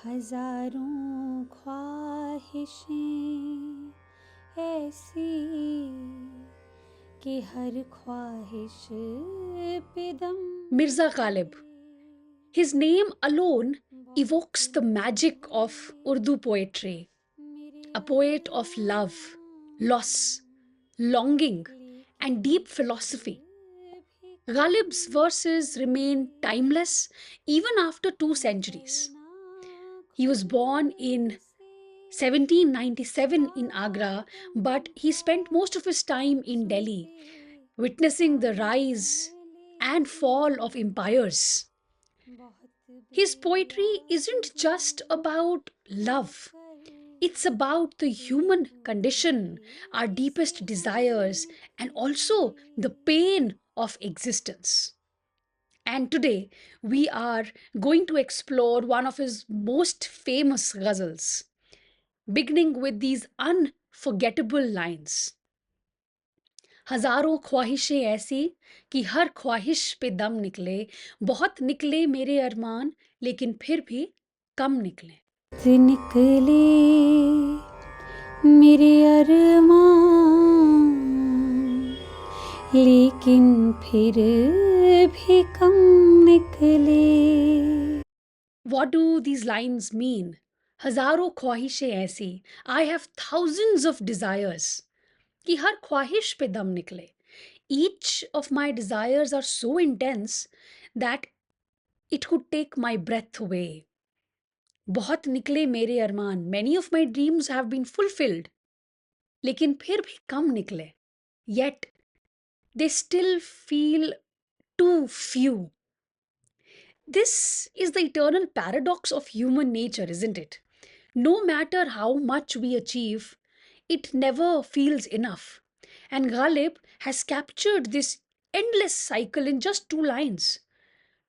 हजारों ख्वाहिशें ऐसी कि हर ख्वाहिश पे दम Mirza Ghalib. His name alone evokes the magic of Urdu poetry, a poet of love, loss, longing, and deep philosophy. Ghalib's verses remain timeless even after 2 centuries. He was born in 1797 in Agra, but he spent most of his time in Delhi, witnessing the rise and fall of empires. His poetry isn't just about love, it's about the human condition, our deepest desires, and also the pain of existence. And today, we are going to explore one of his most famous ghazals, beginning with these unforgettable lines. हजारों ख्वाहिशें ऐसी कि हर ख्वाहिश पे दम निकले, बहुत निकले मेरे अरमान लेकिन फिर भी कम निकले. निकले मेरे अरमान लेकिन फिर भी कम निकले. What do these lines mean? हजारों ख्वाहिशें ऐसी, I have thousands of desires, कि हर ख्वाहिश पे दम निकले. Each of my desires are so intense that it could take my breath away. बहुत निकले मेरे अरमान, many of my dreams have been fulfilled, लेकिन फिर भी कम निकले. Yet they still feel too few. This is the eternal paradox of human nature, isn't it? No matter how much we achieve, it never feels enough. And Ghalib has captured this endless cycle in just 2 lines.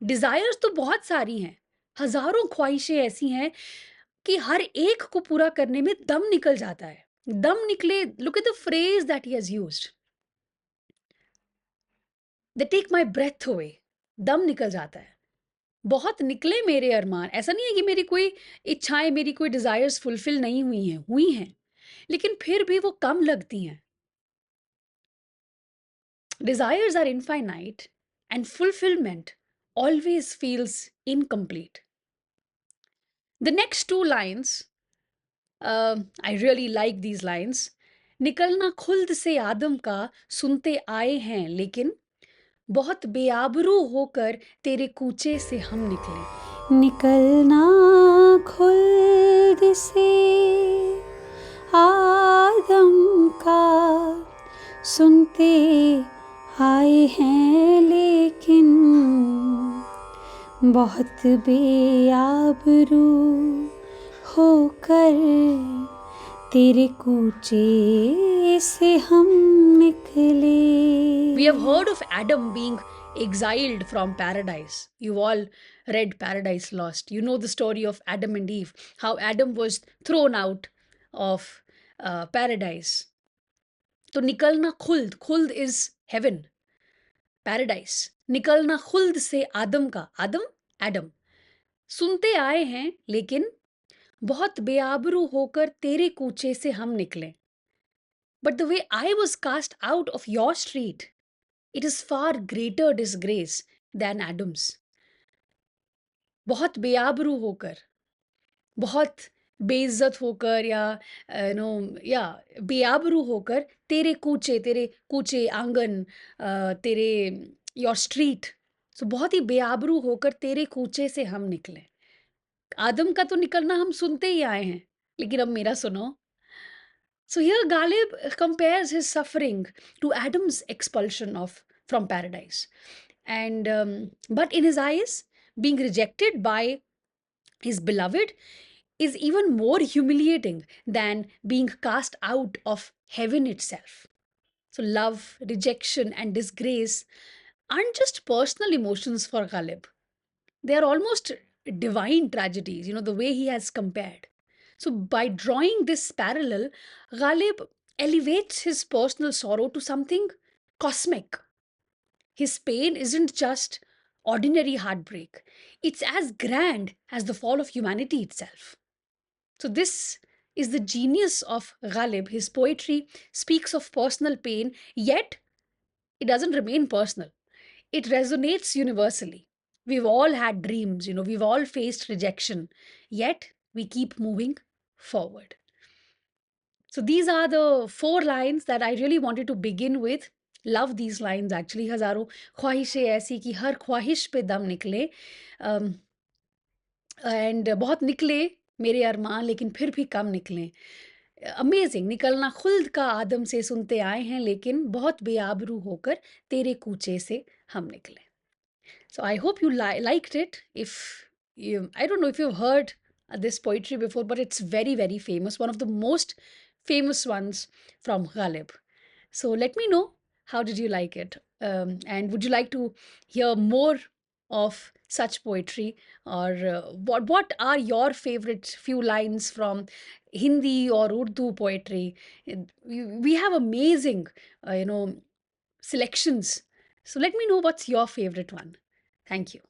Desires तो बहुत सारी हैं, हजारों ख्वाहिशें ऐसी हैं कि हर एक को पूरा करने में दम निकल जाता है. दम निकले, look at the phrase that he has used. They take my breath away. दम निकल जाता है. बहुत निकले मेरे अरमान. ऐसा नहीं है कि मेरी कोई इच्छाएं, मेरी कोई डिजायर्स फुलफिल नहीं हुई हैं, लेकिन फिर भी वो कम लगती हैं. Desires are infinite and fulfillment always feels incomplete. The next 2 lines, I really like these lines. निकलना खुल्द से आदम का सुनते आए हैं, लेकिन बहुत बेआबरू होकर तेरे कूचे से हम निकले. निकलना खुल्द से आदम का सुनते आए हैं, लेकिन बहुत बेआबरू होकर तेरे कूचे से हम निकले. We have heard of Adam being exiled from paradise. You've all read Paradise Lost. You know the story of Adam and Eve, how Adam was thrown out of paradise. तो निकलना खुल्द is heaven, paradise. निकलना खुल्द से आदम का, Adam. सुनते आए हैं, लेकिन बहुत बेआबरू होकर तेरे कूचे से हम निकले. But the way I was cast out of your street, it is far greater disgrace than Adam's. बहुत बेआबरू होकर, बहुत बेइज्जत होकर, या बेआबरू होकर तेरे कूचे आंगन, तेरे योर स्ट्रीट. सो बहुत ही बेआबरू होकर तेरे कूचे से हम निकले. आदम का तो निकलना हम सुनते ही आए हैं, लेकिन अब मेरा सुनो. So here Ghalib compares his suffering to Adam's expulsion from paradise. And but in his eyes, being rejected by his beloved is even more humiliating than being cast out of heaven itself. So love, rejection, and disgrace aren't just personal emotions for Ghalib. They are almost divine tragedies, the way he has compared. So, by drawing this parallel, Ghalib elevates his personal sorrow to something cosmic. His pain isn't just ordinary heartbreak. It's as grand as the fall of humanity itself. So, this is the genius of Ghalib. His poetry speaks of personal pain, yet it doesn't remain personal. It resonates universally. We've all had dreams, we've all faced rejection, yet we keep moving forward. So these are the four lines that I really wanted to begin with. Love these lines actually. हजारों ख्वाहिशें ऐसी कि हर ख्वाहिश पे दम निकले. um, and बहुत निकले मेरे अरमान लेकिन फिर भी कम निकले. अमेजिंग. निकलना खुल्द का आदम से सुनते आए हैं लेकिन बहुत बेआबरू होकर तेरे कूचे से हम निकले. So I hope you liked it. If you, I don't know if you've heard this poetry before, but it's very, very famous. One of the most famous ones from Ghalib. So let me know how did you like it, and would you like to hear more of such poetry, or what are your favorite few lines from Hindi or Urdu poetry? We have amazing, selections. So let me know what's your favorite one. Thank you.